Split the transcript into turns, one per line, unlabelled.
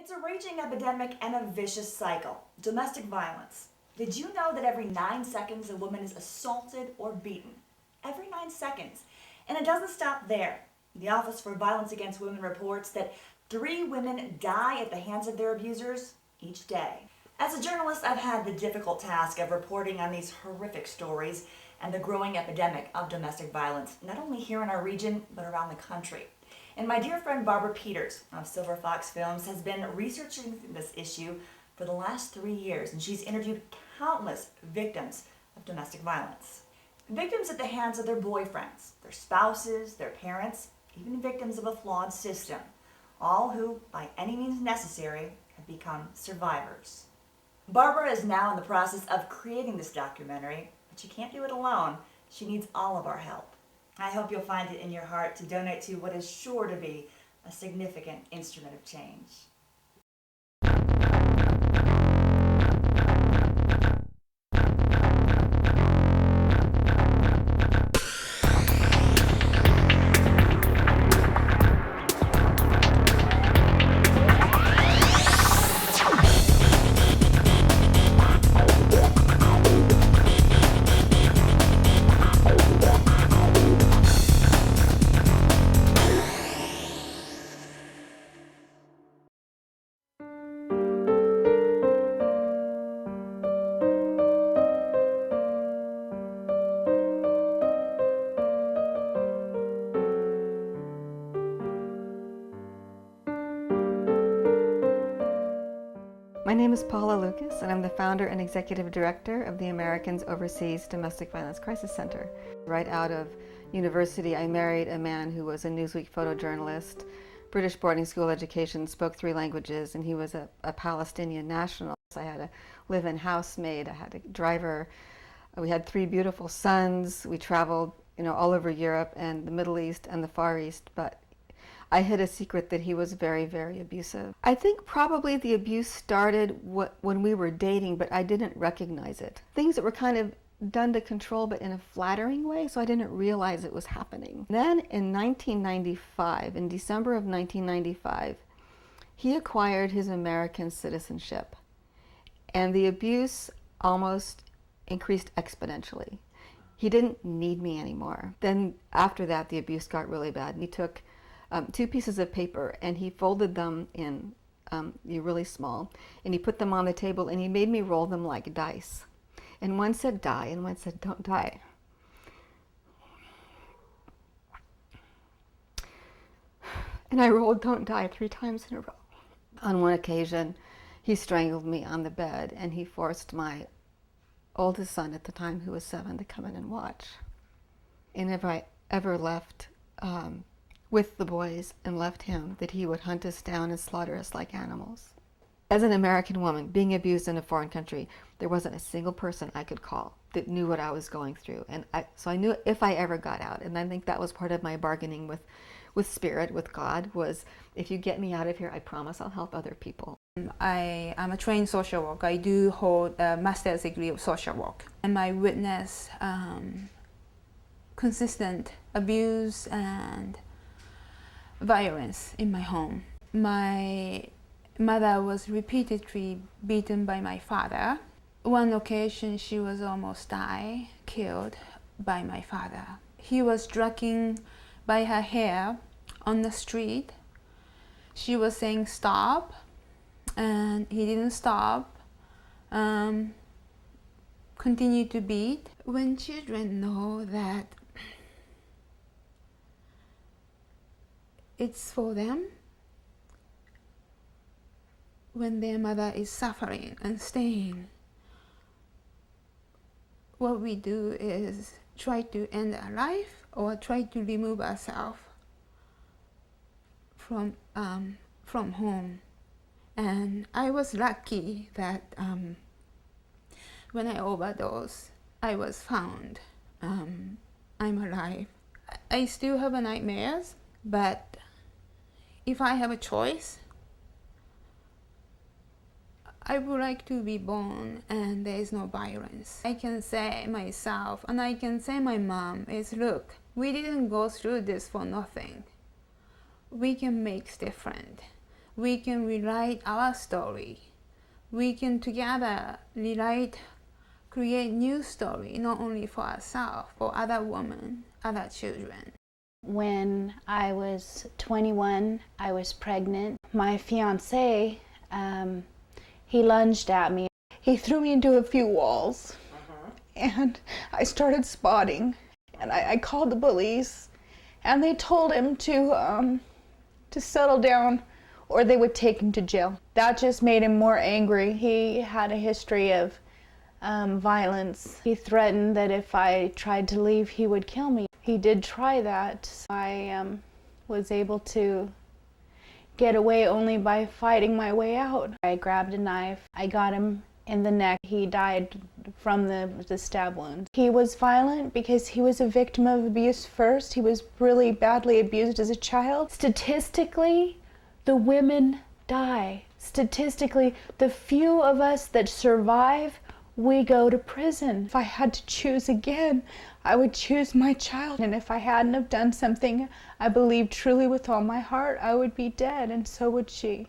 It's a raging epidemic and a vicious cycle. Domestic violence. Did you know that every 9 seconds a woman is assaulted or beaten? Every 9 seconds. And it doesn't stop there. The Office for Violence Against Women reports that 3 women die at the hands of their abusers each day. As a journalist, I've had the difficult task of reporting on these horrific stories and the growing epidemic of domestic violence, not only here in our region, but around the country. And my dear friend Barbara Peters of Silver Fox Films has been researching this issue for the last 3 years, and she's interviewed countless victims of domestic violence. Victims at the hands of their boyfriends, their spouses, their parents, even victims of a flawed system, all who, by any means necessary, have become survivors. Barbara is now in the process of creating this documentary, but she can't do it alone. She needs all of our help. I hope you'll find it in your heart to donate to what is sure to be a significant instrument of change.
My name is Paula Lucas, and I'm the founder and executive director of the Americans Overseas Domestic Violence Crisis Center. Right out of university, I married a man who was a Newsweek photojournalist, British boarding school education, spoke 3 languages, and he was a Palestinian national. I had a live-in housemaid, I had a driver, we had 3 beautiful sons. We traveled, all over Europe and the Middle East and the Far East, but I hid a secret that he was very, very abusive. I think probably the abuse started when we were dating, but I didn't recognize it. Things that were kind of done to control, but in a flattering way, so I didn't realize it was happening. Then in 1995, in December of 1995, he acquired his American citizenship, and the abuse almost increased exponentially. He didn't need me anymore. Then after that, the abuse got really bad. He took 2 pieces of paper and he folded them in really small, and he put them on the table and he made me roll them like dice. And one said die and one said don't die. And I rolled don't die 3 times in a row. On one occasion, he strangled me on the bed, and he forced my oldest son at the time, who was 7, to come in and watch. And if I ever left with the boys and left him, that he would hunt us down and slaughter us like animals. As an American woman being abused in a foreign country, there wasn't a single person I could call that knew what I was going through. And so I knew if I ever got out, and I think that was part of my bargaining with Spirit, with God, was if you get me out of here, I promise I'll help other people.
I am a trained social worker. I do hold a master's degree of social work. And I witness consistent abuse and violence in my home. My mother was repeatedly beaten by my father. One occasion she was almost killed by my father. He was dragging by her hair on the street. She was saying stop, and he didn't stop. Continued to beat. When children know that it's for them, when their mother is suffering and staying, what we do is try to end our life or try to remove ourselves from home. And I was lucky that when I overdosed, I was found. I'm alive. I still have nightmares, but if I have a choice, I would like to be born and there is no violence. I can say myself, and I can say my mom, is look, we didn't go through this for nothing. We can make different. we can rewrite our story. We can together rewrite, create new story, not only for ourselves, for other women, other children.
When I was 21, I was pregnant. My fiance, he lunged at me. He threw me into a few walls, and I started spotting. And I called the police, and they told him to settle down, or they would take him to jail. That just made him more angry. He had a history of violence. He threatened that if I tried to leave, he would kill me. He did try that. I was able to get away only by fighting my way out. I grabbed a knife. I got him in the neck. He died from the stab wound. He was violent because he was a victim of abuse first. He was really badly abused as a child. Statistically, the women die. Statistically, the few of us that survive, we go to prison. If I had to choose again, I would choose my child. And if I hadn't have done something I believed truly with all my heart, I would be dead, and so would she.